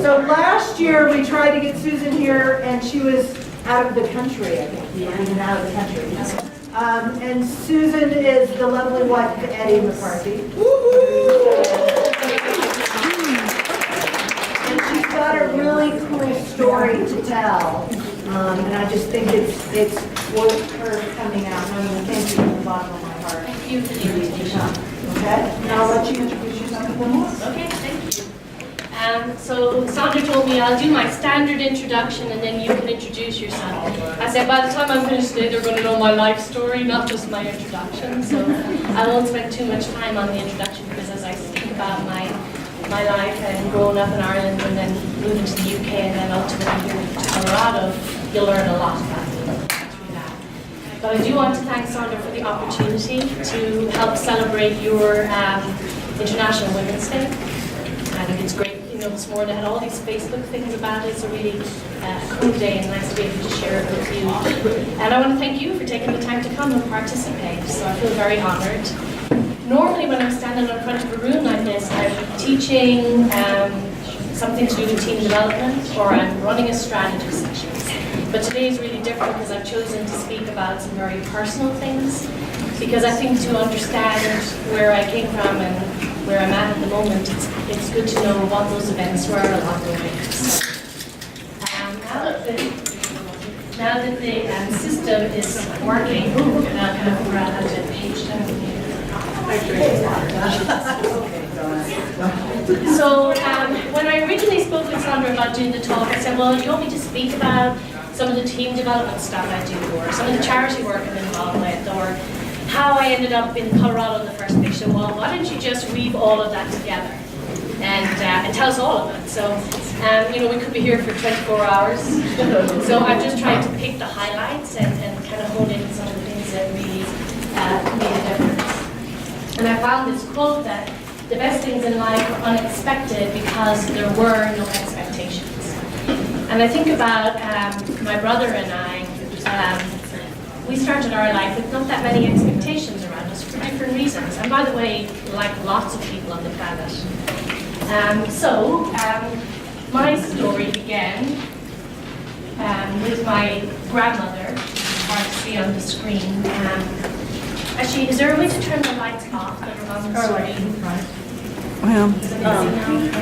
So last year, we tried to get Susan here, and she was out of the country, I think. Even out of the country. And Susan is the lovely wife of Eddie McCarthy. And she's got a really cool story to tell. And I just think it's worth her coming out. And I want to thank you from the bottom of my heart. Thank you for the invitation. Okay? Now I'll let you introduce yourself a little more. Okay, thank you. So Sandra told me I'll do my standard introduction and then you can introduce yourself. I said by the time I'm finished today, they're going to know my life story, not just my introduction. So I won't spend too much time on the introduction because as I speak about my life and growing up in Ireland and then moving to the UK and then ultimately here to Colorado, you'll learn a lot about me through that. But I do want to thank Sandra for the opportunity to help celebrate your International Women's Day. I think it's great. This morning I had all these Facebook things about it. It's a really cool day and nice to be able to share it with you. And I want to thank you for taking the time to come and participate. So I feel very honored. Normally when I'm standing in front of a room like this, I'm teaching something to do with team development or I'm running a strategy session. But today is really different because I've chosen to speak about some very personal things because I think to understand where I came from and where I'm at the moment, it's good to know what those events were along the way. So, now that the system is working, and I'll kind of figure out how to page down here. So when I originally spoke with Sandra about doing the talk, I said, well, you want me to speak about some of the team development stuff I do, or some of the charity work I'm involved with, or how I ended up in Colorado in the first place. So, well, why don't you just weave all of that together and tell us all of it? So, we could be here for 24 hours. So I'm just trying to pick the highlights and kind of hone in some of the things that really made a difference. And I found this quote that the best things in life are unexpected because there were no expectations. And I think about my brother and I. We started our life with not that many expectations around us for different reasons. And by the way, like lots of people on the planet. My story began with my grandmother. It's hard to see on the screen. Actually, is there a way to turn the lights off that are on the screen? Well,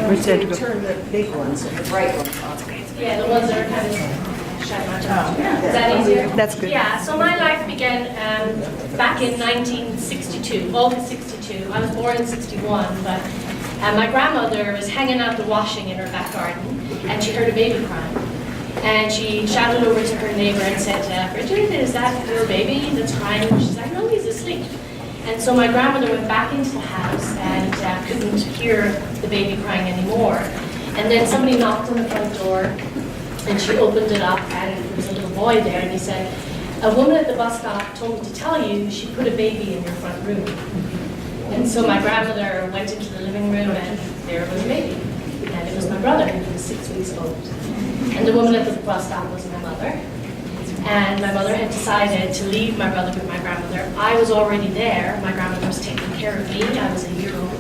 we said to go. Turn the big ones, the bright ones on. Yeah, the ones that are kind of shut much off. Is that easier? That's good. Yeah, so my life began back in 1962, August 62. I was born in 61, but my grandmother was hanging out the washing in her back garden, and she heard a baby crying. And she shouted over to her neighbor and said, Bridget, is that your baby that's crying? And she's like, no, he's asleep. And so my grandmother went back into the house and couldn't hear the baby crying anymore. And then somebody knocked on the front door, and she opened it up, and there was a little boy there, and he said, a woman at the bus stop told me to tell you she put a baby in your front room. And so my grandmother went into the living room, and there was a baby. And it was my brother, who was 6 weeks old. And the woman at the bus stop was my mother. And my mother had decided to leave my brother with my grandmother. I was already there. My grandmother was taking care of me. I was a year old.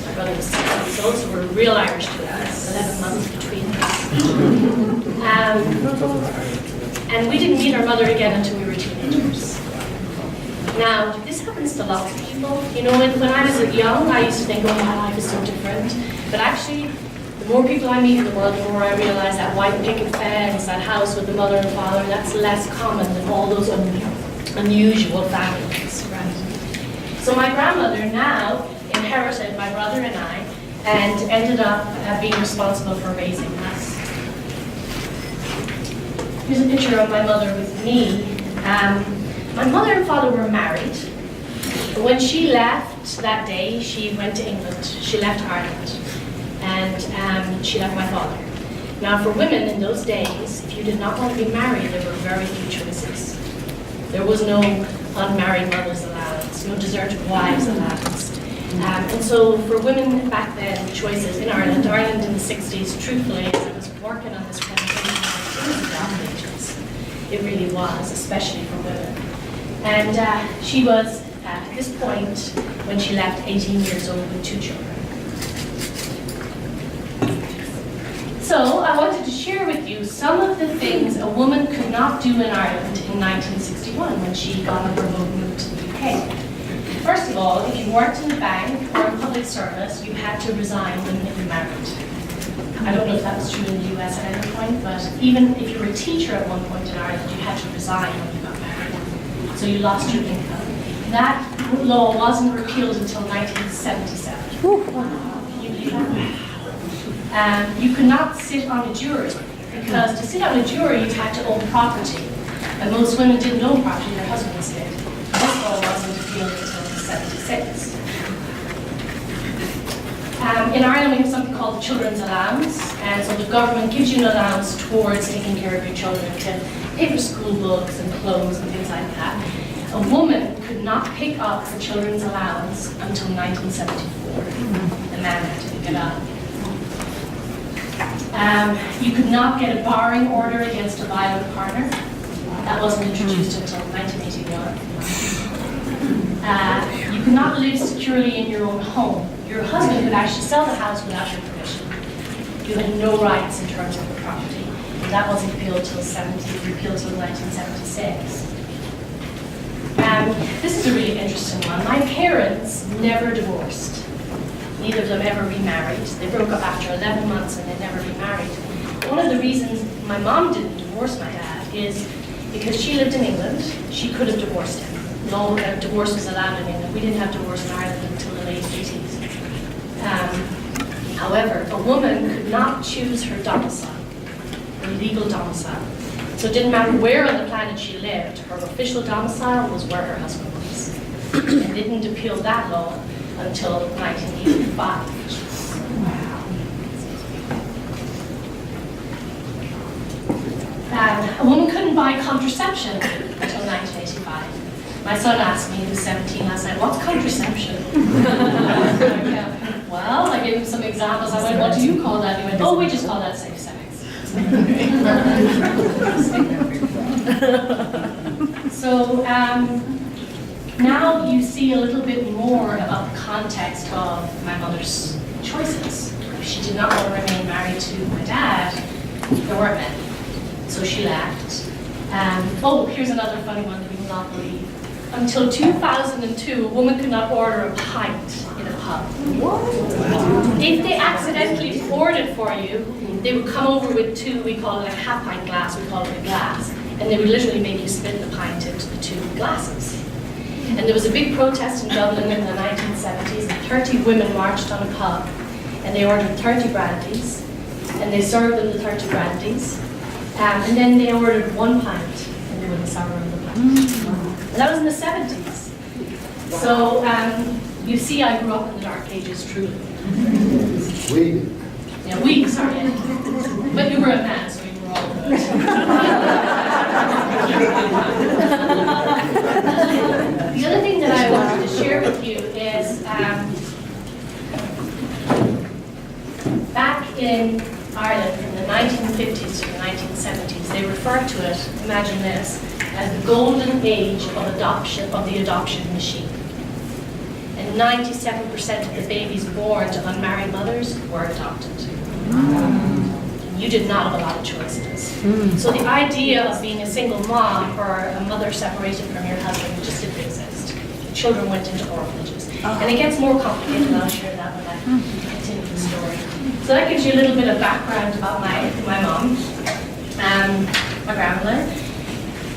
My brother was 6 weeks old, so we're real Irish twins, 11 months between us. And we didn't meet our mother again until we were teenagers. Now, this happens to lots of people. When I was young, I used to think, oh, my life is so different. But actually, the more people I meet in the world, the more I realize that white picket fence, that house with the mother and father, that's less common than all those unusual families, right? So my grandmother now inherited my brother and I, and ended up being responsible for raising us. Here's a picture of my mother with me. My mother and father were married. When she left that day, she went to England. She left Ireland. And she left my father. Now for women in those days, if you did not want to be married, there were very few choices. There was no unmarried mothers allowance, no deserted wives allowance. And so for women back then, choices in Ireland in the 60s, truthfully, as I was working on this presentation, it was a golden ages. It really was, especially for women. And she was, at this point, when she left, 18 years old with 2 children. So you some of the things a woman could not do in Ireland in 1961 when she got her vote moved to the UK. First of all, if you worked in the bank or in public service, you had to resign the minute you married. I don't know if that was true in the US at any point, but even if you were a teacher at one point in Ireland, you had to resign when you got married. So you lost your income. That law wasn't repealed until 1977. Can you believe that? You could not sit on a jury, because to sit on a jury you had to own property. And most women didn't own property, their husbands did. This law wasn't repealed until 1976. In Ireland we have something called the Children's Allowance, and so the government gives you an allowance towards taking care of your children, to pay for school books and clothes and things like that. A woman could not pick up the children's allowance until 1974. The man had to pick it up. You could not get a barring order against a violent partner. That wasn't introduced until 1981. You could not live securely in your own home. Your husband could actually sell the house without your permission. You had no rights in terms of the property. And that wasn't repealed till 1976. This is a really interesting one. My parents never divorced. Neither of them ever remarried. They broke up after 11 months and they never remarried. One of the reasons my mom didn't divorce my dad is because she lived in England. She could have divorced him. No, divorce was allowed in England. We didn't have divorce in Ireland until the late 80s. However, a woman could not choose her domicile, her legal domicile. So it didn't matter where on the planet she lived, her official domicile was where her husband was. And didn't appeal that law until 1985. A woman couldn't buy contraception until 1985. My son asked me, who's 17 last night, what's contraception? Well, I gave him some examples. I went, what do you call that? He went, oh, we just call that safe sex. So now you see a little bit more about the context of my mother's choices. If she did not want to remain married to my dad, there weren't many. So she left. Oh, here's another funny one that we will not believe. Until 2002, a woman could not order a pint in a pub. If they accidentally poured it for you, they would come over with two, we call it a half pint glass, we call it a glass, and they would literally make you split the pint into the two glasses. And there was a big protest in Dublin in the 1970s, and 30 women marched on a pub, and they ordered 30 brandies, and they served them the 30 brandies, and then they ordered 1 pint, and they wouldn't serve them the pint. And that was in the 70s. So you see, I grew up in the dark ages, truly. Sorry. But you were a man, so you were all good. The other thing that I wanted to share with you is back in Ireland from the 1950s to the 1970s, they referred to it, imagine this, as the golden age of adoption, of the adoption machine. And 97% of the babies born to unmarried mothers were adopted. You did not have a lot of choices. So the idea of being a single mom or a mother separated from your husband just didn't exist. Children went into orphanages. And it gets more complicated, and I'll share that when I continue the story. So that gives you a little bit of background about my mom, my grandmother.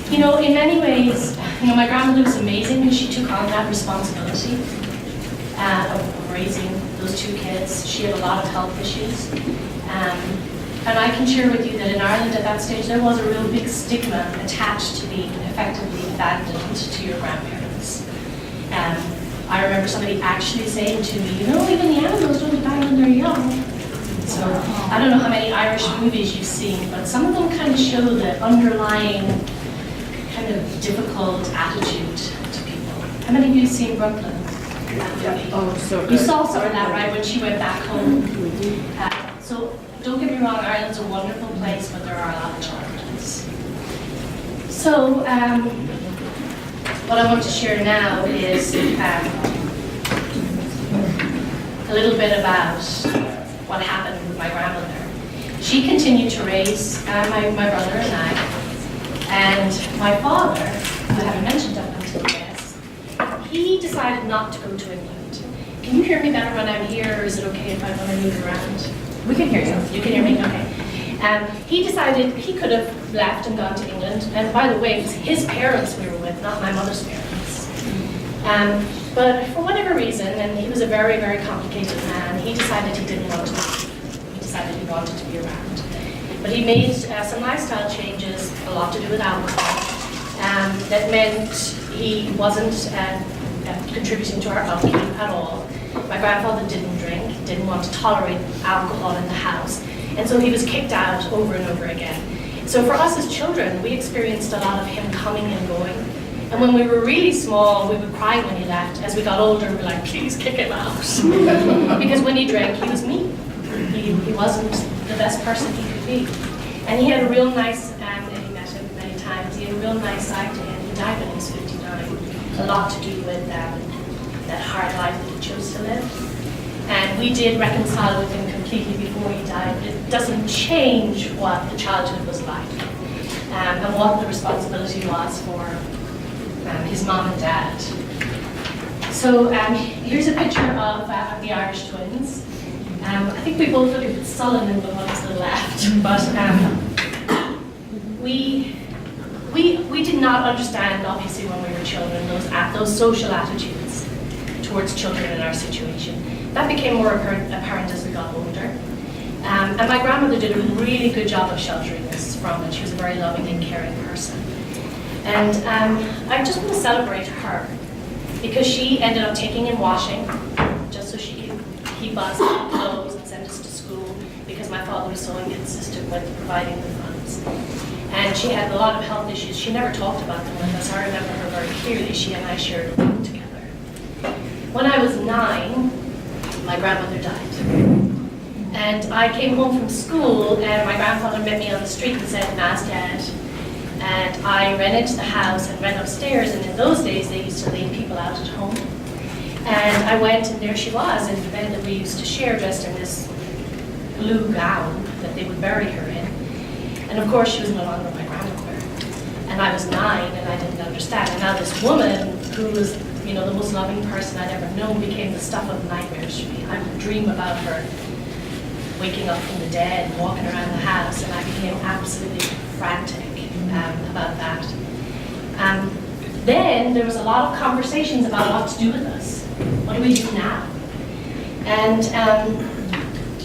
You know, in many ways, you know, my grandmother was amazing because she took on that responsibility of raising those 2 kids. She had a lot of health issues. And I can share with you that in Ireland at that stage, there was a real big stigma attached to being effectively abandoned to your grandparents. I remember somebody actually saying to me, you know, even the animals don't abandon their young. So I don't know how many Irish movies you've seen, but some of them kind of show the underlying kind of difficult attitude to people. How many of you have seen Brooklyn? Oh, so You saw some of that, right, when she went back home. So don't get me wrong, Ireland's a wonderful place, but there are a lot of challenges. So what I want to share now is a little bit about what happened with my grandmother. she continued to raise my brother and I. And my father, who I haven't mentioned up until this, he decided not to go to England. Can you hear me better when I'm here, or is it okay if I want to move around? We can hear you. You can hear me? Okay. He decided he could have left and gone to England. And by the way, it was his parents we were with, not my mother's parents. But for whatever reason, and he was a very, very complicated man, he decided he didn't want to leave. He decided he wanted to be around. But he made some lifestyle changes, a lot to do with alcohol, that meant he wasn't contributing to our upkeep at all. My grandfather didn't drink, didn't want to tolerate alcohol in the house, and so he was kicked out over and over again. So for us as children, we experienced a lot of him coming and going. And when we were really small, we would cry when he left. As we got older, we were like, please kick him out. Because when he drank, he was mean. He wasn't the best person he could be. And he had a real nice, and he met him many times, he had a real nice side to him. He died when he was 59. A lot to do with that hard life that he chose to live. And we did reconcile with him completely before he died. But it doesn't change what the childhood was like and what the responsibility was for his mom and dad. So here's a picture of the Irish twins. I think we both look a bit sullen in the ones to the left, but we did not understand, obviously, when we were children, those social attitudes towards children in our situation. That became more apparent as we got older. And my grandmother did a really good job of sheltering us from it. She was a very loving and caring person. And I just want to celebrate her, because she ended up taking in washing, just so she could keep us in clothes and send us to school, because my father was so inconsistent with providing the funds. And she had a lot of health issues. She never talked about them with us. I remember her very clearly. She and I shared a room together. When I was 9, my grandmother died. And I came home from school, and my grandfather met me on the street and said, "Ma's dead." And I ran into the house and ran upstairs, and in those days they used to leave people out at home. And I went, and there she was in the bed that we used to share, dressed in this blue gown that they would bury her in. And of course she was no longer my grandmother. And I was 9 and I didn't understand. And now this woman, who was the most loving person I'd ever known, became the stuff of nightmares for me. I would dream about her waking up from the dead, walking around the house, and I became absolutely frantic about that. Then there was a lot of conversations about what to do with us. What do we do now? And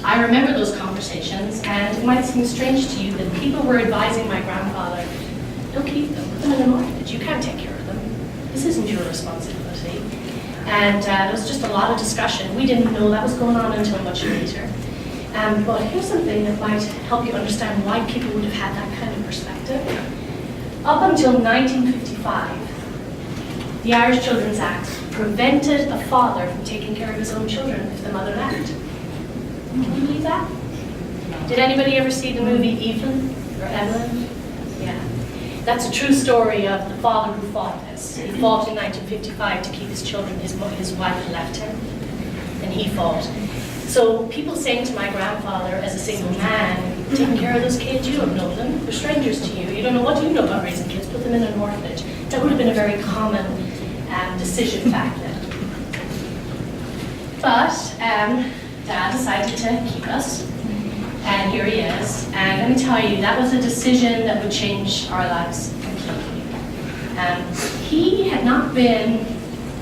I remember those conversations, and it might seem strange to you that people were advising my grandfather, "Don't keep them, put them in an orphanage, you can't take care of them. This isn't your responsibility." And there was just a lot of discussion. We didn't know that was going on until much later. But here's something that might help you understand why people would have had that kind of perspective. Up until 1955, the Irish Children's Act prevented a father from taking care of his own children if the mother left. Can you believe that? Did anybody ever see the movie Evelyn or Evelyn? Yeah. That's a true story of the father who fought this. He fought in 1955 to keep his children. His wife had left him, and he fought. So people saying to my grandfather, as a single man, "Taking care of those kids, you don't know them. They're strangers to you. You don't know what do you know about raising kids. Put them in an orphanage." That would have been a very common decision back then. But Dad decided to keep us, and here he is. And let me tell you, that was a decision that would change our lives completely. He had not been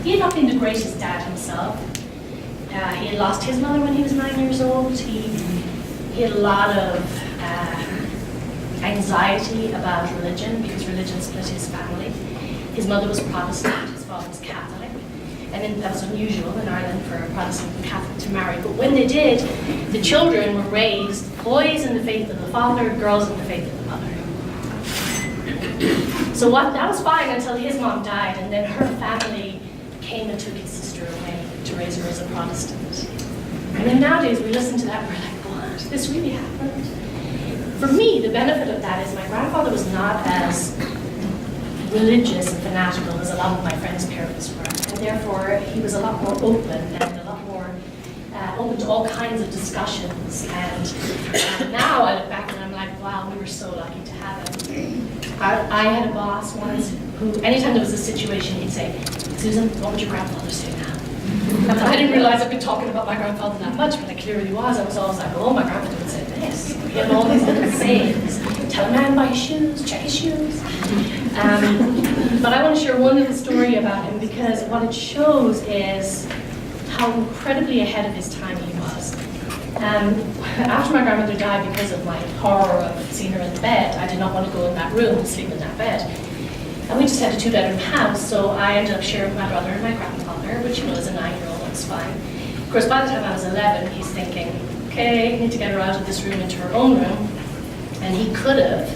the greatest dad himself. He had lost his mother when he was 9 years old. He had a lot of anxiety about religion, because religion split his family. His mother was Protestant, his father was Catholic. And then that was unusual in Ireland for a Protestant and Catholic to marry. But when they did, the children were raised boys in the faith of the father, girls in the faith of the mother. So that was fine until his mom died, and then her family came and took his sister away to raise her as a Protestant. And then nowadays we listen to that and we're like, what? This really happened? For me, the benefit of that is my grandfather was not as religious and fanatical as a lot of my friends' parents were. And therefore, he was a lot more open and a lot more open to all kinds of discussions. And now I look back so lucky to have him. I had a boss once who, anytime there was a situation, he'd say, Susan, what would your grandfather say now? And I didn't realize I'd been talking about my grandfather that much, but I clearly was. I was always like, oh, my grandfather would say this. He had all these little sayings. Tell a man by his shoes, check his shoes. But I want to share one little story about him because what it shows is how incredibly ahead of his time he was. After my grandmother died, because of my horror of seeing her in the bed, I did not want to go in that room and sleep in that bed. And we just had a 2-bedroom house, so I ended up sharing with my brother and my grandfather, which, you know, as a 9-year-old, was fine. Of course, by the time I was 11, he's thinking, okay, I need to get her out of this room into her own room. And he could have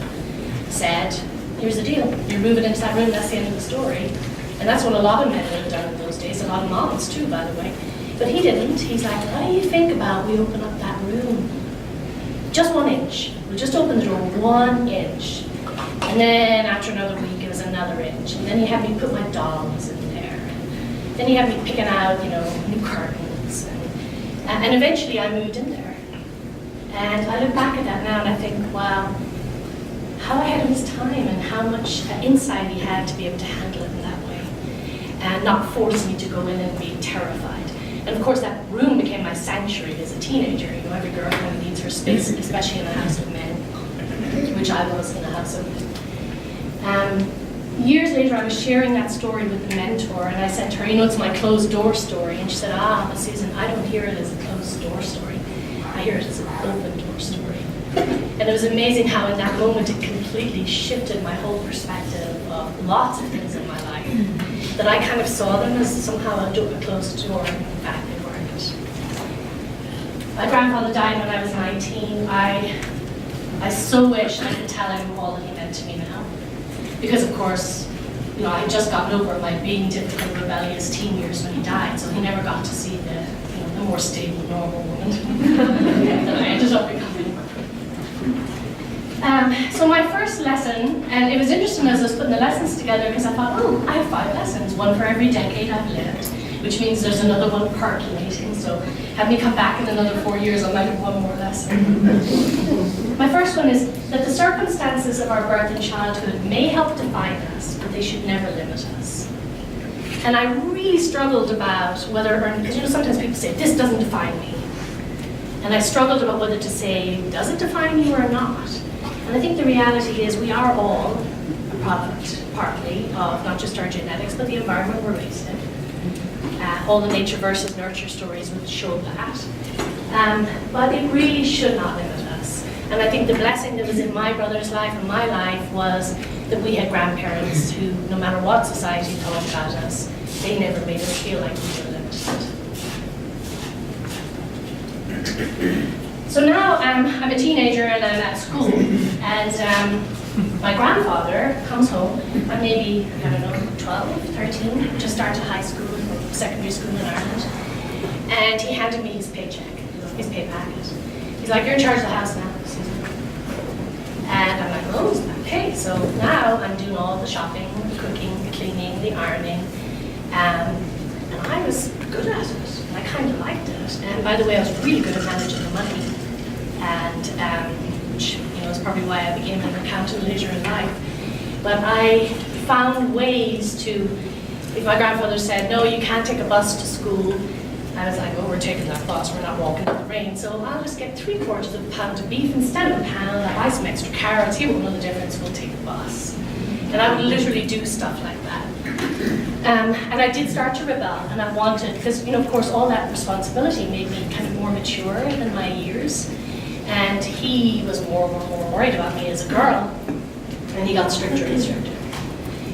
said, here's the deal, you're moving into that room, that's the end of the story. And that's what a lot of men would have done in those days, a lot of moms too, by the way. But he didn't. He's like, what do you think about we open up that room? Just 1 inch. We'll just open the door 1 inch. And then after another week, it was another inch. And then he had me put my dolls in there. And then he had me picking out, you know, new curtains. And eventually I moved in there. And I look back at that now and I think, wow, how ahead of his time and how much insight he had to be able to handle it in that way. And not force me to go in and be terrified. And of course that room became my sanctuary as a teenager. You know, every girl kind of needs her space, especially in a house of men, which I was in a house of. Years later, I was sharing that story with the mentor, and I said to her, you know, it's my closed door story. And she said, but Susan, I don't hear it as a closed door story. I hear it as an open door story. And it was amazing how in that moment it completely shifted my whole perspective of lots of things in my life. That I kind of saw them as somehow a closed door, and in fact they weren't. My grandfather died when I was 19. I so wish I could tell him all that he meant to me now. Because of course, you know, I had just gotten over my being difficult, rebellious teen years when he died, so he never got to see the, you know, the more stable, normal woman that I ended up becoming. So my first lesson, and it was interesting as I was putting the lessons together because I thought, oh, I have 5 lessons, 1 for every decade I've lived, which means there's another one percolating. So have me come back in another 4 years, I might have 1 more lesson. My first one is that the circumstances of our birth and childhood may help define us, but they should never limit us. And I really struggled about whether, because you know, sometimes people say, this doesn't define me. And I struggled about whether to say, does it define you or not? And I think the reality is we are all a product, partly, of not just our genetics, but the environment we're raised in. All the nature versus nurture stories would show that. But it really should not limit us. And I think the blessing that was in my brother's life and my life was that we had grandparents who, no matter what society thought about us, they never made us feel like we were limited. So now I'm a teenager and I'm at school, and my grandfather comes home. I'm maybe, I don't know, 12, 13, just started high school, secondary school in Ireland, and he handed me his paycheck, his pay packet. He's like, you're in charge of the house now, Susan. And I'm like, oh, okay. So now I'm doing all the shopping, the cooking, the cleaning, the ironing, and I was good at it. I kind of liked it. And by the way, I was really good at managing the money. And which, you know, is probably why I became an accountant later in life. But I found ways to, if my grandfather said, no, you can't take a bus to school, I was like, oh, we're taking that bus, we're not walking in the rain, so I'll just get 3/4 of a pound of beef instead of a pound, I'll buy some extra carrots, he won't know the difference, we'll take the bus. And I would literally do stuff like that. And I did start to rebel, and I wanted, because, you know, of course, all that responsibility made me kind of more mature than my years. And he was more worried about me as a girl, and he got stricter and stricter.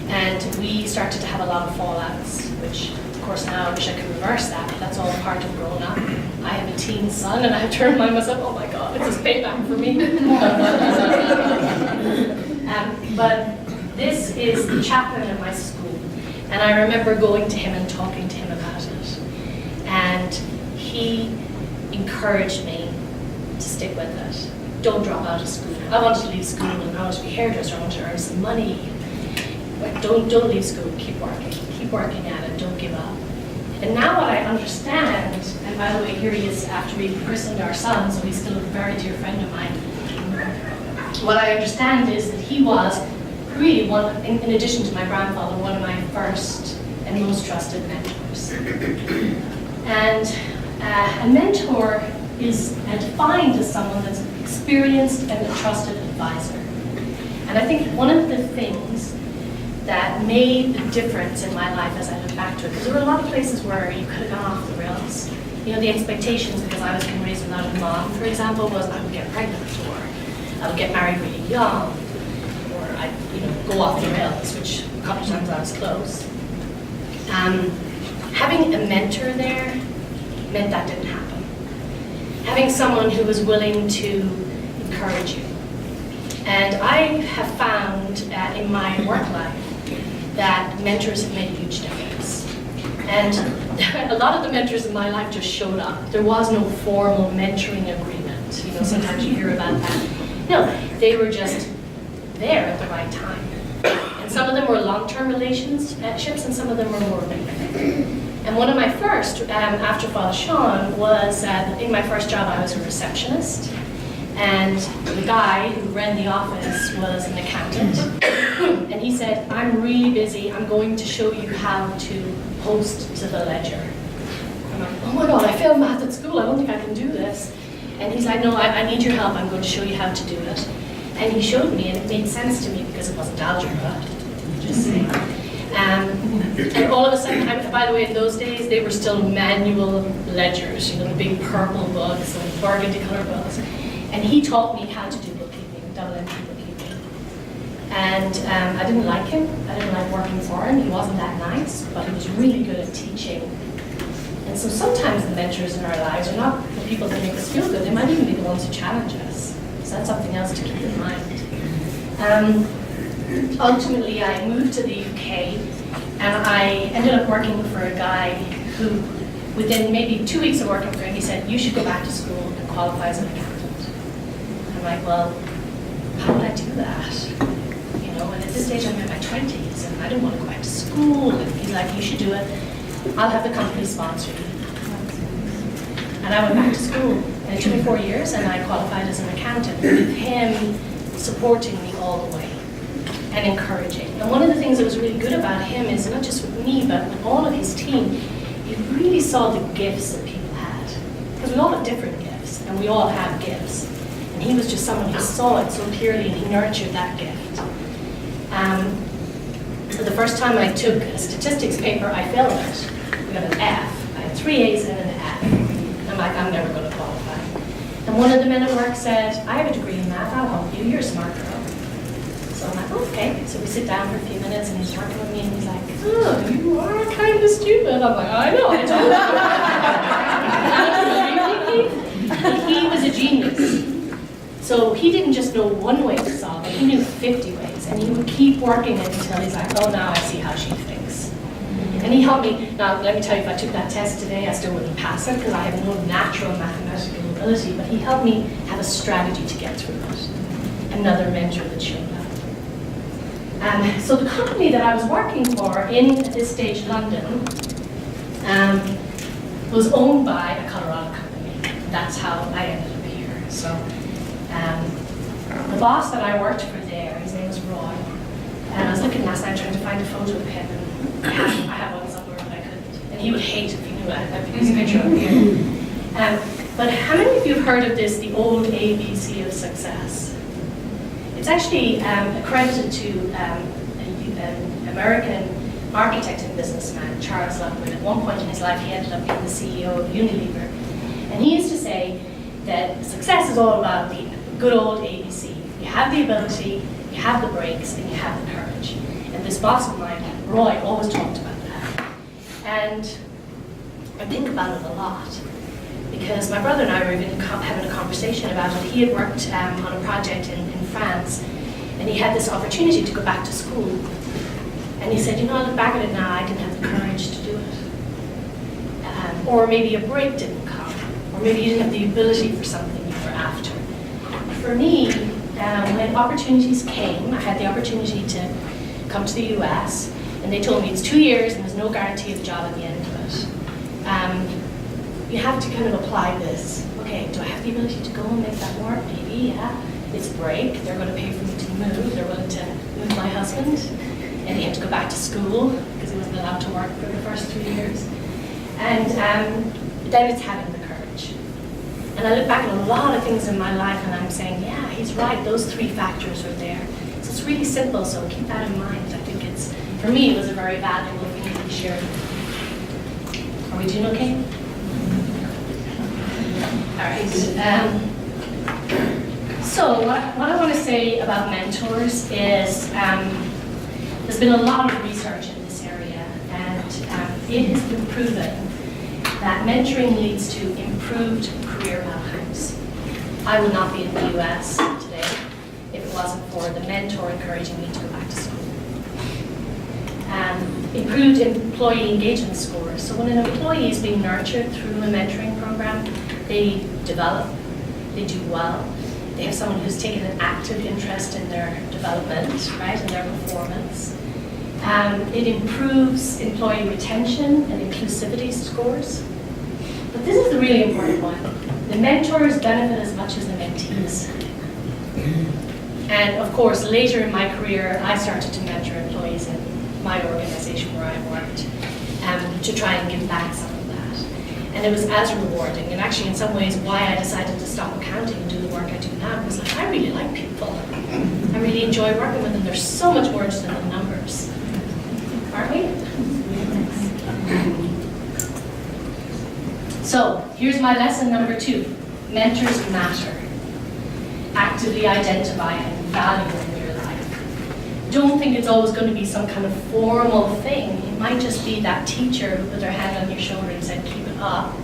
And we started to have a lot of fallouts, which, of course, now I wish I could reverse that, but that's all part of growing up. I have a teen son, and I have to remind myself, oh my God, it's his payback for me. But this is the chaplain at my school, and I remember going to him and talking to him about it. And he encouraged me to stick with it. Don't drop out of school. I wanted to leave school and I wanted to be a hairdresser, I wanted to earn some money. But don't leave school, keep working at it, don't give up. And now what I understand, and by the way, here he is after we christened our son, so he's still a very dear friend of mine. what I understand is that he was really in addition to my grandfather, one of my first and most trusted mentors. And a mentor is defined as someone that's experienced and a trusted advisor. And I think one of the things that made the difference in my life as I look back to it, because there were a lot of places where you could have gone off the rails. You know, the expectations, because I was being raised without a mom, for example, was I would get pregnant, or I would get married really young, or I'd go off the rails, which a couple of times I was close. Having a mentor there meant that didn't happen. Having someone who was willing to encourage you. And I have found in my work life that mentors have made a huge difference. And a lot of the mentors in my life just showed up. There was no formal mentoring agreement. You know, sometimes you hear about that. No, they were just there at the right time. And some of them were long-term relationships, and some of them were more brief. And one of my first, after Father Sean, was in my first job, I was a receptionist. And the guy who ran the office was an accountant. And he said, I'm really busy. I'm going to show you how to post to the ledger. I'm like, oh my God, I failed math at school. I don't think I can do this. And he's like, no, I need your help. I'm going to show you how to do it. And he showed me, and it made sense to me because it wasn't algebra, just saying. And all of a sudden, by the way, in those days, they were still manual ledgers, the big purple books and burgundy color books. And he taught me how to do bookkeeping, double entry bookkeeping. And I didn't like him. I didn't like working for him. He wasn't that nice, but he was really good at teaching. And so sometimes the mentors in our lives are not the people that make us feel good. They might even be the ones who challenge us. So that's something else to keep in mind. Ultimately, I moved to the UK, and I ended up working for a guy who, within maybe 2 weeks of working for him, he said, you should go back to school and qualify as an accountant. I'm like, well, how would I do that? You know, and at this stage I'm in my 20s, and I didn't want to go back to school. And he's like, you should do it. I'll have the company sponsor you. And I went back to school, and it took me 4 years, and I qualified as an accountant, with him supporting me all the way and encouraging. And one of the things that was really good about him is not just with me, but with all of his team, he really saw the gifts that people had. Because we all have different gifts, and we all have gifts. And he was just someone who saw it so clearly, and he nurtured that gift. The first time I took a statistics paper, I failed it. We got an F. I had 3 A's and an F. I'm like, I'm never going to qualify. And one of the men at work said, I have a degree in math, I'll help you, you're a smart girl. So I'm like, okay. So we sit down for a few minutes, and he's working with me, and he's like, oh, you are kind of stupid. I'm like, I know, I told you. He was a genius. So he didn't just know one way to solve it, he knew 50 ways. And he would keep working it until he's like, oh, now I see how she thinks. And he helped me. Now, let me tell you, if I took that test today, I still wouldn't pass it because I have no natural mathematical ability, but he helped me have a strategy to get through it. Another mentor that showed up. So the company that I was working for in, at this stage, London, was owned by a Colorado company. That's how I ended up here. So the boss that I worked for there, his name was Roy, and I was looking last night trying to find a photo of him, and I have one somewhere, but I couldn't. And he would hate if he knew I put his picture up here. But how many of you have heard of this, the old ABC of success? It's actually accredited to an American architect and businessman, Charles Lockwood. At one point in his life, he ended up being the CEO of Unilever. And he used to say that success is all about the good old ABC. You have the ability, you have the breaks, and you have the courage. And this boss of mine, Roy, always talked about that. And I think about it a lot. Because my brother and I were even having a conversation about it. He had worked on a project in France, and he had this opportunity to go back to school. And he said, you know, I look back at it now, I didn't have the courage to do it. Or maybe a break didn't come, or maybe you didn't have the ability for something you were after. For me, when opportunities came, I had the opportunity to come to the US, and they told me it's 2 years and there's no guarantee of a job at the end of it. You have to kind of apply this. Okay, do I have the ability to go and make that work? Maybe, yeah. It's break, they're going to pay for me to move, they're willing to move my husband, and he had to go back to school because he wasn't allowed to work for the first 3 years. And then it's having the courage. And I look back at a lot of things in my life and I'm saying, yeah, he's right, those 3 factors are there. So it's really simple, so keep that in mind. I think it's, for me, it was a very valuable thing to be shared. Are we doing okay? All right. So what I want to say about mentors is there's been a lot of research in this area, and it has been proven that mentoring leads to improved career outcomes. I would not be in the US today if it wasn't for the mentor encouraging me to go back to school. Improved employee engagement scores. So when an employee is being nurtured through a mentoring program, they develop, they do well, they have someone who's taken an active interest in their development, right, and their performance. It improves employee retention and inclusivity scores. But this is the really important one. The mentors benefit as much as the mentees. And of course, later in my career, I started to mentor employees in my organization where I worked to try and give back some of that. And it was as rewarding, and actually in some ways why I decided to stop accounting and do the work I do now, because I really like people. I really enjoy working with them. They're so much more interested in numbers. Aren't we? So here's my lesson number 2. Mentors matter. Actively identify and value them in your life. Don't think it's always going to be some kind of formal thing. It might just be that teacher who put their hand on your shoulder and said, keep it up.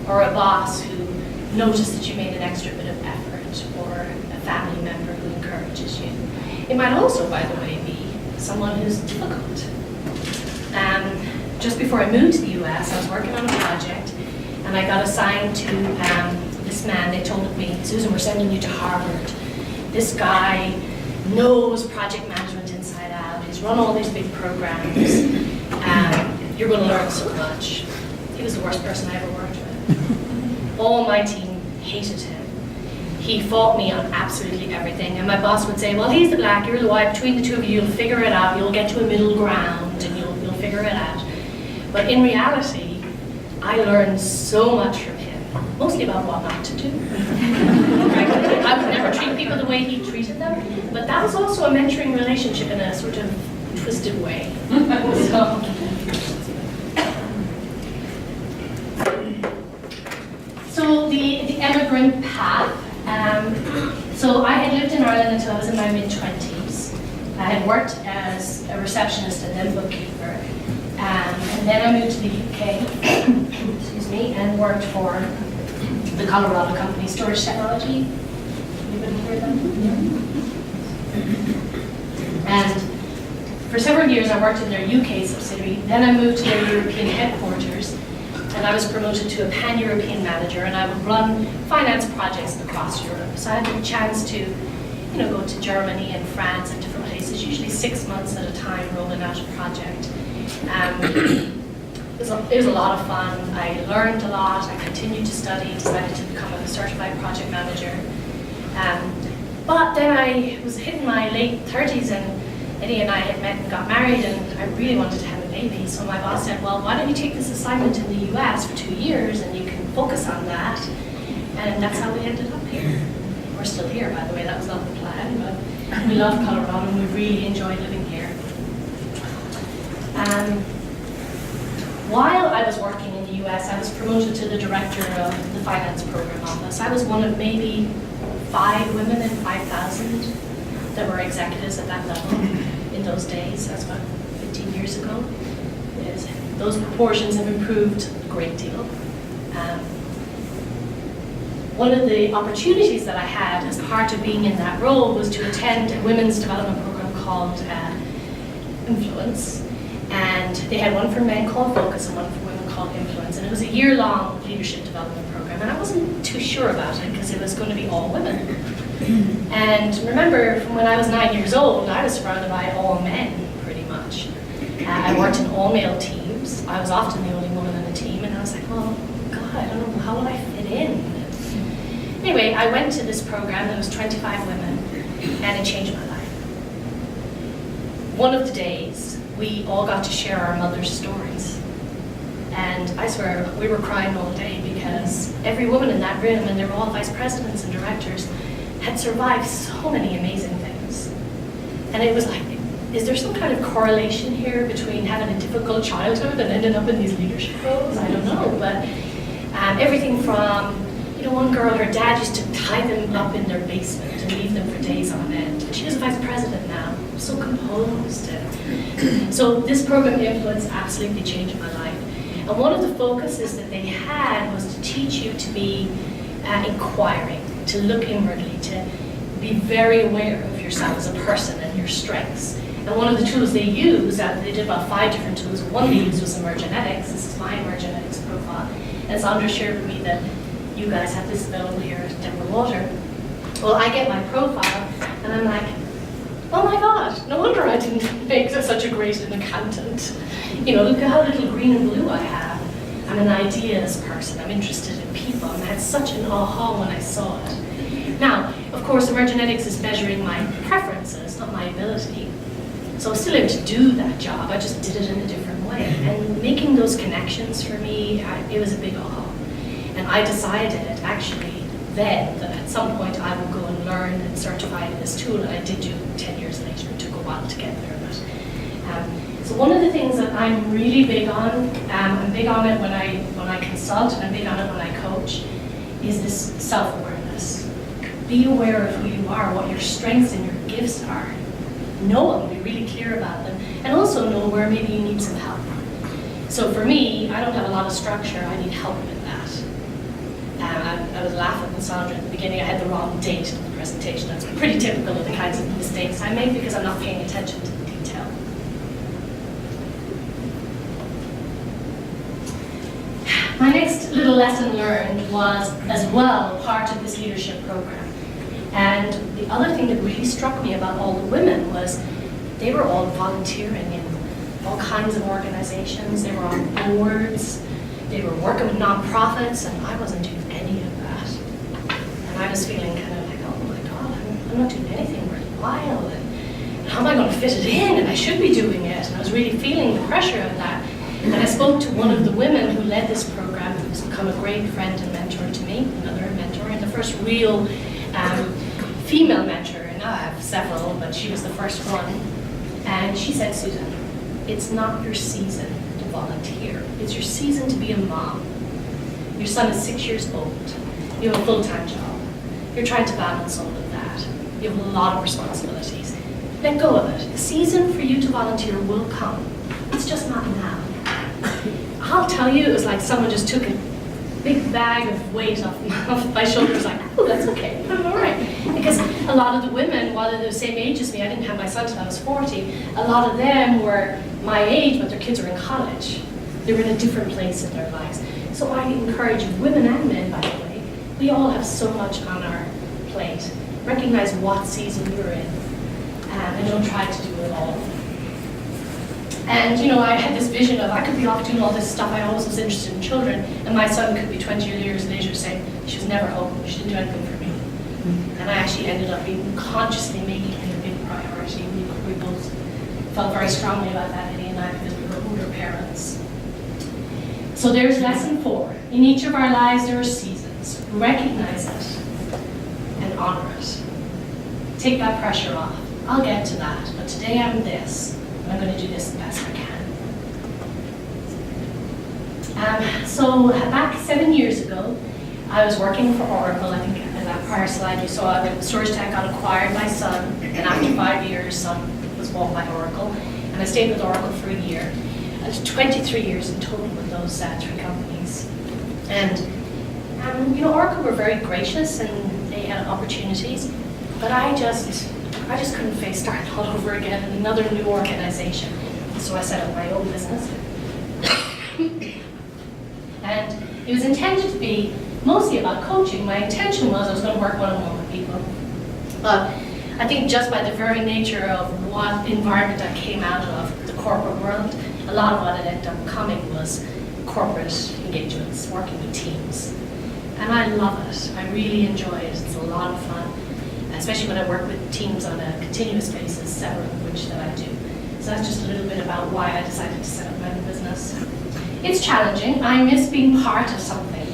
Or a boss who noticed that you made an extra bit of effort, or a family member who encourages you. It might also, by the way, be someone who's difficult. Just before I moved to the US, I was working on a project, and I got assigned to this man. They told me, Susan, we're sending you to Harvard. This guy knows project management inside out. He's run all these big programs. You're going to learn so much. He was the worst person I ever worked with. All my team hated him. He fought me on absolutely everything. And my boss would say, well, he's the black, you're the white. Between the two of you, you'll figure it out. You'll get to a middle ground, and you'll figure it out. But in reality, I learned so much from him, mostly about what not to do. I would never treat people the way he treated them, but that was also a mentoring relationship in a sort of twisted way. So the emigrant path. So I had lived in Ireland until I was in my mid-20s. I had worked as a receptionist and then bookkeeper. And then I moved to the UK, excuse me, and worked for the Colorado company, Storage Technology. Anybody heard them? And for several years I worked in their UK subsidiary. Then I moved to their European headquarters, and I was promoted to a pan-European manager, and I would run finance projects across Europe. So I had the chance to, go to Germany and France and different places, usually 6 months at a time, rolling out a project. It was a lot of fun. I learned a lot. I continued to study, decided to become a certified project manager. But then I was hitting my late 30s, and Eddie and I had met and got married, and I really wanted to have a baby. So my boss said, well, why don't you take this assignment in the US for 2 years, and you can focus on that. And that's how we ended up here. We're still here, by the way. That was not the plan, but we love Colorado, and we really enjoy living here. While I was working in the US, I was promoted to the director of the finance program office. I was one of maybe 5 women in 5,000 that were executives at that level in those days. That's about 15 years ago. Those proportions have improved a great deal. One of the opportunities that I had as part of being in that role was to attend a women's development program called Influence. And they had one for men called Focus and one for women called Influence. And it was a year-long leadership development program. And I wasn't too sure about it because it was going to be all women. And remember, from when I was 9 years old, I was surrounded by all men, pretty much. I worked in all-male teams. I was often the only woman on the team. And I was like, well, God, I don't know, how will I fit in? Anyway, I went to this program, there was 25 women, and it changed my life. One of the days, we all got to share our mother's stories. And I swear, we were crying all day because every woman in that room, and they were all vice presidents and directors, had survived so many amazing things. And it was like, is there some kind of correlation here between having a difficult childhood and ending up in these leadership roles? I don't know, but everything from, one girl, her dad used to tie them up in their basement and leave them for days on end. And she was vice president now, so composed. So this program, Influence, absolutely changed my life. And one of the focuses that they had was to teach you to be inquiring, to look inwardly, to be very aware of yourself as a person and your strengths. And one of the tools they used, they did about 5 different tools. One they used was emergenetics. This is my emergenetics profile. And Sandra shared with me that you guys have this available here at Denver Water. Well, I get my profile, and I'm like, oh my God, no wonder I didn't make such a great accountant. Look at how little green and blue I have. I'm an ideas person. I'm interested in people. And I had such an aha when I saw it. Now, of course, emergenetics is measuring my preferences, not my ability. So I was still able to do that job. I just did it in a different way. And making those connections for me, it was a big aha. And I decided actually then that at some point I would go and learn and certify in this tool, and I did do 10 years later. It took a while to get there. But, so one of the things that I'm really big on, I'm big on it when I consult, and I'm big on it when I coach, is this self-awareness. Be aware of who you are, what your strengths and your gifts are. Know them, be really clear about them, and also know where maybe you need some help. So for me, I don't have a lot of structure, I need help with that. I was laughing with Sandra at the beginning, I had the wrong date in the presentation. That's pretty typical of the kinds of mistakes I make because I'm not paying attention to the detail. My next little lesson learned was, as well, part of this leadership program. And the other thing that really struck me about all the women was they were all volunteering in all kinds of organizations. They were on boards. They were working with nonprofits, and I wasn't doing any of that. And I was feeling kind of like, oh my God, I'm not doing anything worthwhile. And how am I going to fit it in? And I should be doing it. And I was really feeling the pressure of that. And I spoke to one of the women who led this program, who's become a great friend and mentor to me, another mentor, and the first real female mentor. And now I have several, but she was the first one. And she said, Susan, it's not your season to volunteer. It's your season to be a mom. Your son is 6 years old. You have a full-time job. You're trying to balance all of that. You have a lot of responsibilities. Let go of it. The season for you to volunteer will come. It's just not now. I'll tell you, it was like someone just took a big bag of weight off my shoulders, like, oh, that's okay, I'm all right. Because a lot of the women, while they're the same age as me, I didn't have my son until I was 40, a lot of them were my age, but their kids were in college. They were in a different place in their lives. So I encourage women and men, by the way, we all have so much on our plate. Recognize what season you're in, and don't try to do it all. And I had this vision of I could be off doing all this stuff. I always was interested in children, and my son could be 20 years later saying, she was never home, she didn't do anything for me. And I actually ended up consciously making it a big priority. We both felt very strongly about that, Eddie and I, because we were older parents. So there's lesson 4. In each of our lives there are seasons. Recognize it and honor it. Take that pressure off. I'll get to that, but today I'm this. I'm going to do this the best I can. So back 7 years ago, I was working for Oracle. I think in that prior slide you saw that Storage Tech got acquired by Sun, and after 5 years, Sun was bought by Oracle, and I stayed with Oracle for a year. I was 23 years in total with those 3 companies. And Oracle were very gracious, and they had opportunities, but I just couldn't face starting all over again in another new organization. So I set up my own business. And it was intended to be mostly about coaching. My intention was I was going to work one-on-one with people. But I think just by the very nature of what environment I came out of, the corporate world, a lot of what it ended up coming was corporate engagements, working with teams. And I love it. I really enjoy it. It's a lot of fun, especially when I work with teams on a continuous basis, several of which that I do. So that's just a little bit about why I decided to set up my own business. It's challenging. I miss being part of something.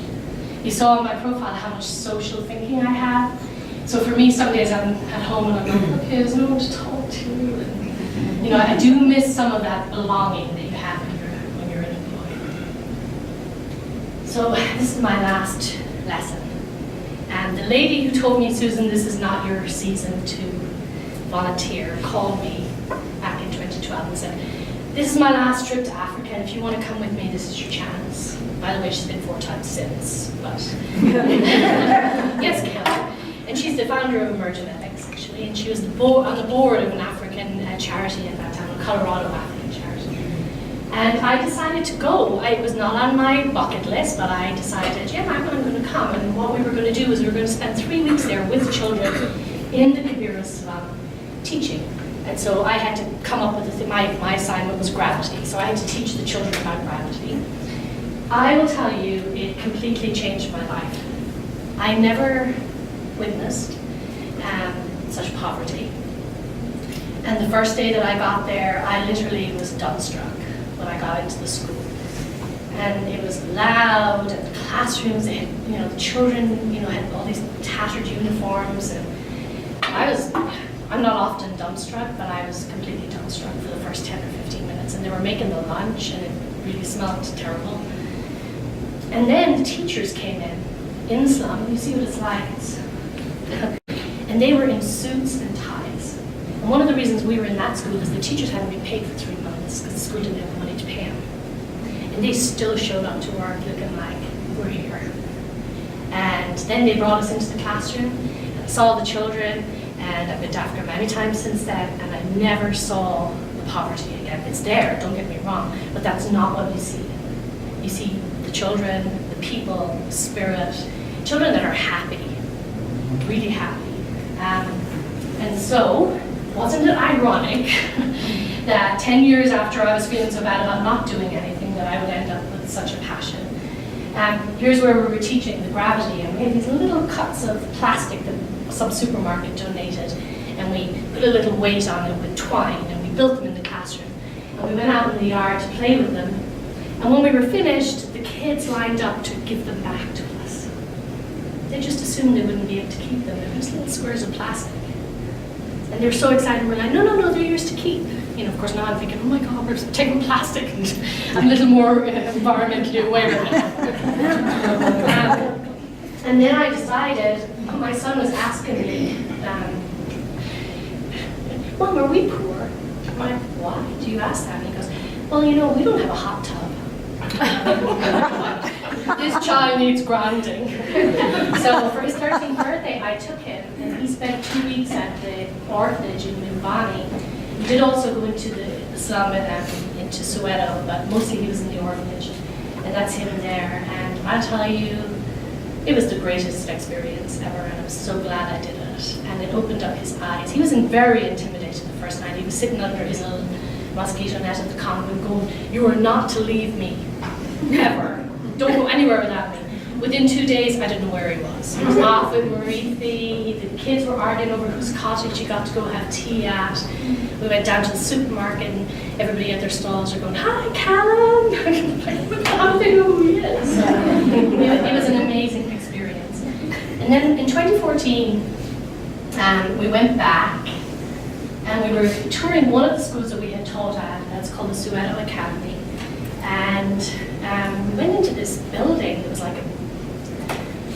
You saw on my profile how much social thinking I have. So for me, some days I'm at home and I'm like, okay, there's no one to talk to. And, you know, I do miss some of that belonging that you have when you're an employee. So this is my last lesson. And the lady who told me, Susan, this is not your season to volunteer, called me back in 2012 and said, this is my last trip to Africa, and if you want to come with me, this is your chance. By the way, she's been 4 times since, but yes, Kelly. And she's the founder of Emergent Ethics, actually, and she was on the board of an African charity at that time, a Colorado African charity. And I decided to go. It was not on my bucket list, but I decided, yeah, I'm going to come. And what we were going to do was we were going to spend 3 weeks there with children in the Kibera slum teaching. And so I had to come up with my assignment was gravity. So I had to teach the children about gravity. I will tell you, it completely changed my life. I never witnessed such poverty. And the first day that I got there, I literally was dumbstruck when I got into the school. And it was loud, and the classrooms, they had, you know, the children, you know, had all these tattered uniforms, and I'm not often dumbstruck, but I was completely dumbstruck for the first 10 or 15 minutes. And they were making the lunch, and it really smelled terrible. And then the teachers came in the slum. You see what it's like. And they were in suits and ties. And one of the reasons we were in that school is the teachers hadn't been paid for 3 months because the school didn't have the money to pay them. And they still showed up to work looking like, we're here. And then they brought us into the classroom, and I saw the children, and I've been to Africa many times since then, and I never saw the poverty again. It's there, don't get me wrong, but that's not what you see. You see the children, the people, the spirit, children that are happy, really happy. And so, wasn't it ironic that 10 years after I was feeling so bad about not doing anything that I would end up with such a passion? Here's where we were teaching the gravity, and we had these little cuts of plastic that some supermarket donated, and we put a little weight on it with twine, and we built them in the classroom. And we went out in the yard to play with them, and when we were finished, the kids lined up to give them back to us. They just assumed they wouldn't be able to keep them. They were just little squares of plastic. And they were so excited, we're like, no, they're yours to keep. You know, of course, now I'm thinking, oh my God, we're taking plastic, and I'm a little more environmentally aware of it. And then I decided, my son was asking me, Mom, are we poor? I'm like, why do you ask that? And he goes, well, you know, we don't have a hot tub. This child needs grounding. So for his 13th birthday, I took him, and he spent 2 weeks at the orphanage in Mbani. He did also go into the slum and into Soweto, but mostly he was in the orphanage, and that's him there. And I'll tell you, it was the greatest experience ever, and I'm so glad I did it. And it opened up his eyes. He was very intimidated the first night. He was sitting under his little mosquito net at the convent going, you are not to leave me, ever. Don't go anywhere without me. Within 2 days, I didn't know where he was. He was off with Marithi. The kids were arguing over whose cottage he got to go have tea at. We went down to the supermarket, and everybody at their stalls are going, hi, Callum. How do they know who he is? It was an amazing experience. And then in 2014, we went back, and we were touring one of the schools that we had taught at. That's called the Soweto Academy. And we went into this building that was like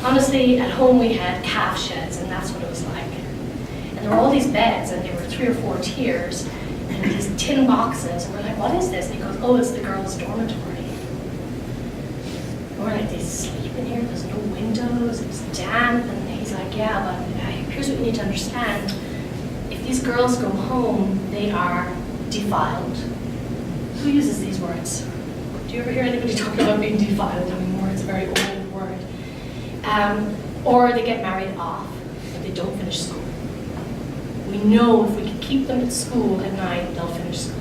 honestly, at home we had calf sheds, and that's what it was like. And there were all these beds, and there were 3 or 4 tiers, and these tin boxes, and we're like, what is this? And he goes, oh, it's the girls' dormitory. And we're like, they sleep in here, there's no windows, it's damp, and he's like, yeah, but here's what you need to understand. If these girls go home, they are defiled. Who uses these words? Do you ever hear anybody talk about being defiled anymore? It's a very old word. Or they get married off, but they don't finish school. We know if we can keep them at school at night, they'll finish school.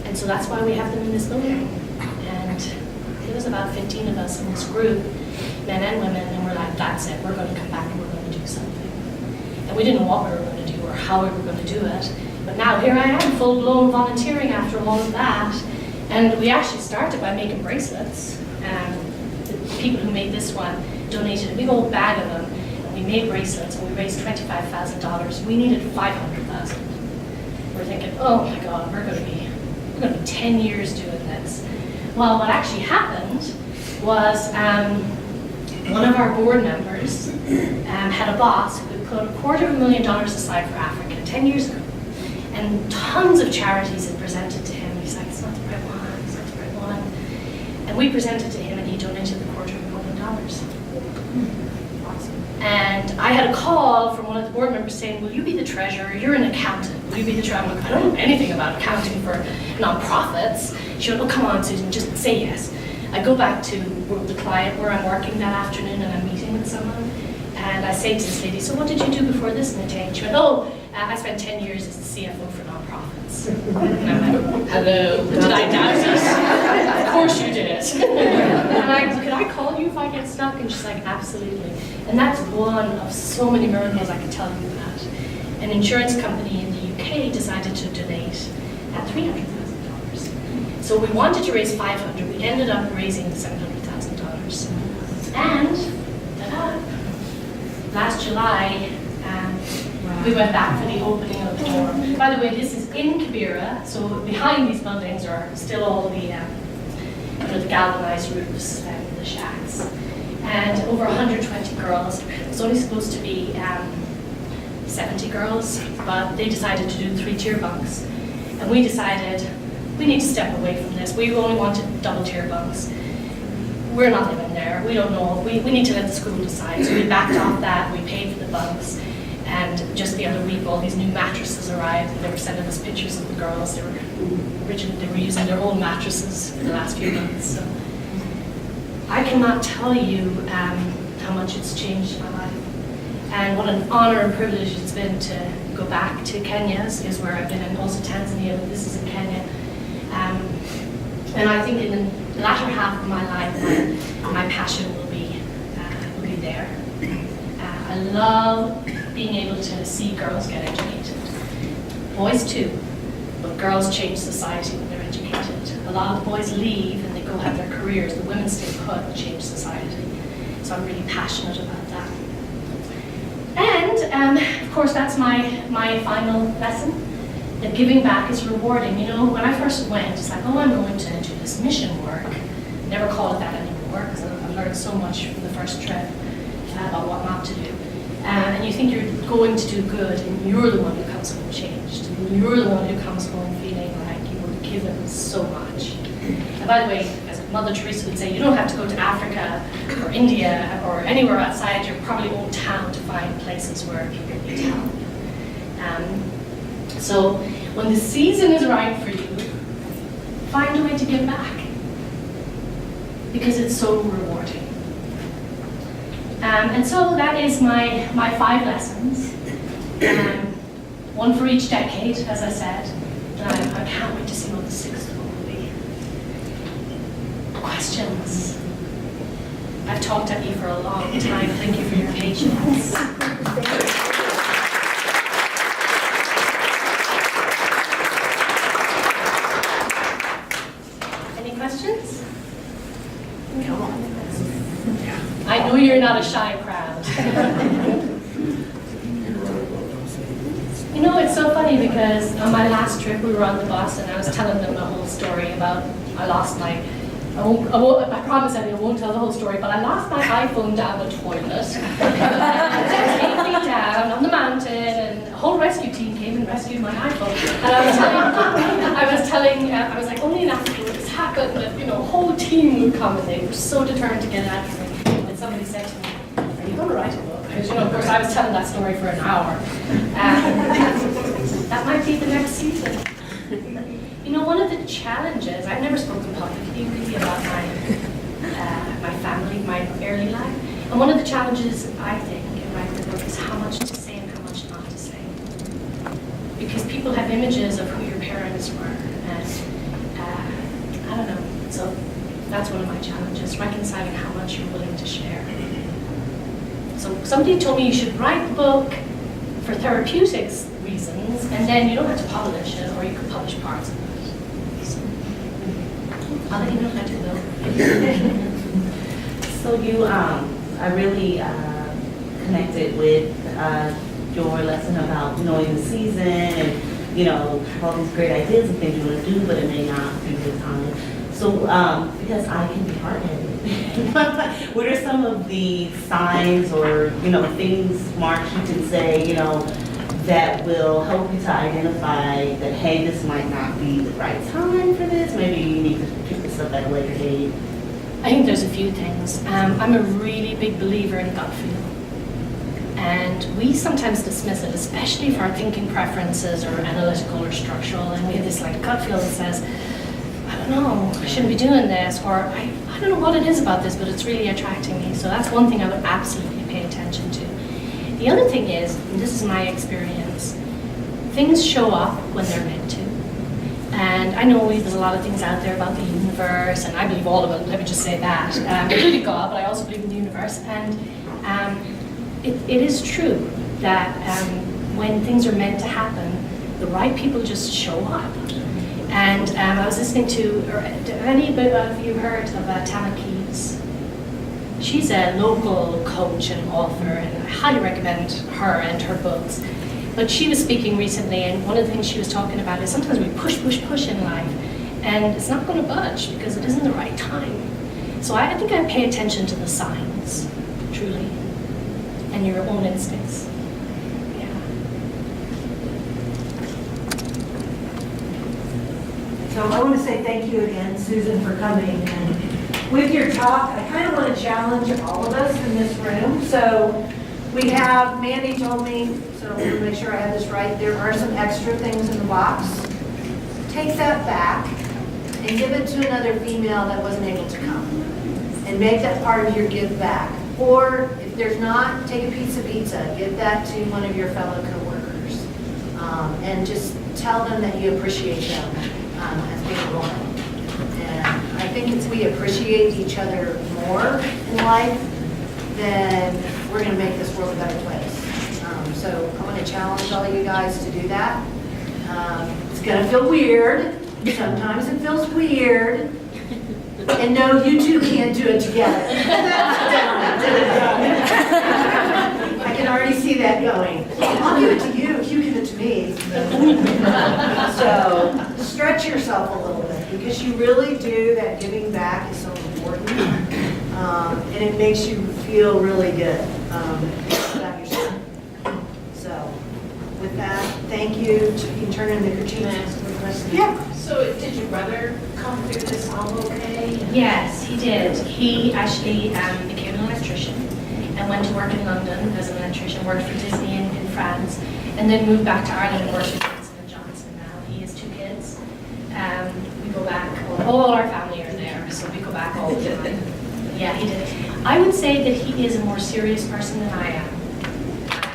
And so that's why we have them in this building. And there was about 15 of us in this group. men and women, and we're like, that's it, we're going to come back and we're going to do something. And we didn't know what we were going to do or how we were going to do it. But now here I am, full-blown volunteering after all of that. And we actually started by making bracelets. The people who made this one donated a big old bag of them. And we made bracelets, and we raised $25,000. We needed $500,000. We're thinking, oh my God, we're going to be 10 years doing this. Well, what actually happened was one of our board members had a boss who had put $250,000 aside for Africa 10 years ago. And tons of charities had presented to him. He's like, it's not the right one, it's not the right one. And we presented to him, and he donated the $250,000. And I had a call from one of the board members saying, will you be the treasurer? You're an accountant. Will you be the treasurer? I'm like, I don't know anything about accounting for nonprofits. She went, oh, come on, Susan, just say yes. I go back to the client where I'm working that afternoon, and I'm meeting with someone. And I say to this lady, so what did you do before this, Nate? She went, oh, I spent 10 years as the CFO for nonprofits. And I'm like, hello, did I doubt it? Of course you did. And I could I call you if I get stuck? And she's like, absolutely. And that's one of so many miracles I can tell you about. An insurance company in the UK decided to donate at $300,000. So we wanted to raise $500,000. We ended up raising $700,000. And ta-da, last July, we went back for the opening of the door. By the way, this is in Kibera, so behind these buildings are still all the, the galvanized roofs and the shacks. And over 120 girls. It was only supposed to be 70 girls, but they decided to do 3-tier bunks. And we decided, we need to step away from this. We only wanted double-tier bunks. We're not living there. We don't know. We need to let the school decide. So we backed off that. We paid for the bunks. And just the other week, all these new mattresses arrived, and they were sending us pictures of the girls. They were using their own mattresses for the last few months. So I cannot tell you how much it's changed my life, and what an honor and privilege it's been to go back to Kenya, is where I've been, and also Tanzania, but this is in Kenya. And I think in the latter half of my life, my passion will be there. I love being able to see girls get educated. Boys too, but girls change society when they're educated. A lot of the boys leave and they go have their careers. The women stay put and change society. So I'm really passionate about that. And of course, that's my final lesson, that giving back is rewarding. You know, when I first went, it's like, oh, I'm going to do this mission work. Never call it that anymore, because I learned so much from the first trip about what not to do. And you think you're going to do good, and you're the one who comes home changed. And you're the one who comes home feeling like you were given so much. And by the way, as Mother Teresa would say, you don't have to go to Africa or India or anywhere outside your probably own town to find places where people need help. So when the season is right for you, find a way to give back, because it's so rewarding. And so that is my 5 lessons, one for each decade, as I said, and I can't wait to see what the 6th one will be. Questions? I've talked at you for a long time. Thank you for your patience. Any questions? Come on. I know you're not a shy crowd. You know, it's so funny because on my last trip we were on the bus and I was telling them the whole story about I lost my, I promise I won't tell the whole story, but I lost my iPhone down the toilet. They came me down on the mountain and the whole rescue team came and rescued my iPhone. And I was like, only in Africa would this happen, that, you know, a whole team would come and they were so determined to get it out of me. And somebody said to me, are you going to write a book? Because, you know, of course I was telling that story for an hour. That might be the next season. You know, one of the challenges, I've never spoken publicly really about my family, my early life. And one of the challenges, I think, in writing the book is how much to say and how much not to say. Because people have images of who your parents were. And I don't know. So That's one of my challenges, reconciling how much you're willing to share. So somebody told me you should write the book for therapeutics reasons, and then you don't have to publish it, or you could publish parts of it. So, I'll let you know how to go. So you, I really connected with your lesson about knowing the season and, you know, have all these great ideas and things you want to do, but it may not be the time. So, because I can be hard-headed, what are some of the signs or, you know, things, Mark, you can say, you know, that will help you to identify that, hey, this might not be the right time for this, maybe you need to pick this up at a later date? I think there's a few things. I'm a really big believer in gut feel. And we sometimes dismiss it, especially for our thinking preferences or analytical or structural, and we have this like gut feel that says, I don't know, I shouldn't be doing this, or I don't know what it is about this, but it's really attracting me. So that's one thing I would absolutely pay attention to. The other thing is, and this is my experience, things show up when they're meant to. And I know there's a lot of things out there about the universe, and I believe all of it, let me just say that. I believe in God, but I also believe in the universe. And it is true that when things are meant to happen, the right people just show up. And I was listening to, have any of you heard of Tama Keys? She's a local coach and author, and I highly recommend her and her books. But she was speaking recently, and one of the things she was talking about is sometimes we push in life, and it's not going to budge because it isn't the right time. So I think I pay attention to the signs, truly, and your own instincts. So I want to say thank you again, Susan, for coming. And with your talk, I kind of want to challenge all of us in this room. So we have, Mandy told me, so I'm going to make sure I have this right, there are some extra things in the box. Take that back and give it to another female that wasn't able to come. And make that part of your give back. Or if there's not, take a piece of pizza. Give that to one of your fellow coworkers. And just tell them that you appreciate them. As being a woman. And I think if we appreciate each other more in life, then we're going to make this world a better place. So I want to challenge all of you guys to do that. It's going to feel weird. Sometimes it feels weird. And no, you two can't do it together. I can already see that going. I'll give it to you if you give it to me. So stretch yourself a little bit because you really do, that giving back is so important. And it makes you feel really good about yourself. So with that, thank you. You can turn in the critique. Yeah. So did your brother come through this all okay? Yes, he did. He actually became an electrician and went to work in London as an electrician, worked for Disney in France, and then moved back to Ireland and works for Johnson & Johnson now. He has 2 kids. We go back, all our family are there, so we go back all the time. Yeah, he did. I would say that he is a more serious person than I am.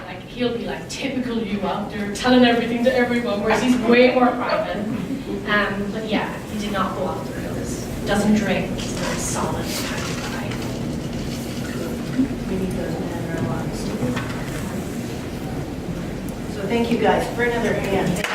Like, he'll be like typical you out there, telling everything to everyone, whereas he's way more private. But yeah, he did not go off the rails. Doesn't drink. He's a very solid kind of guy. We need those men in our lives. So thank you guys for another hand.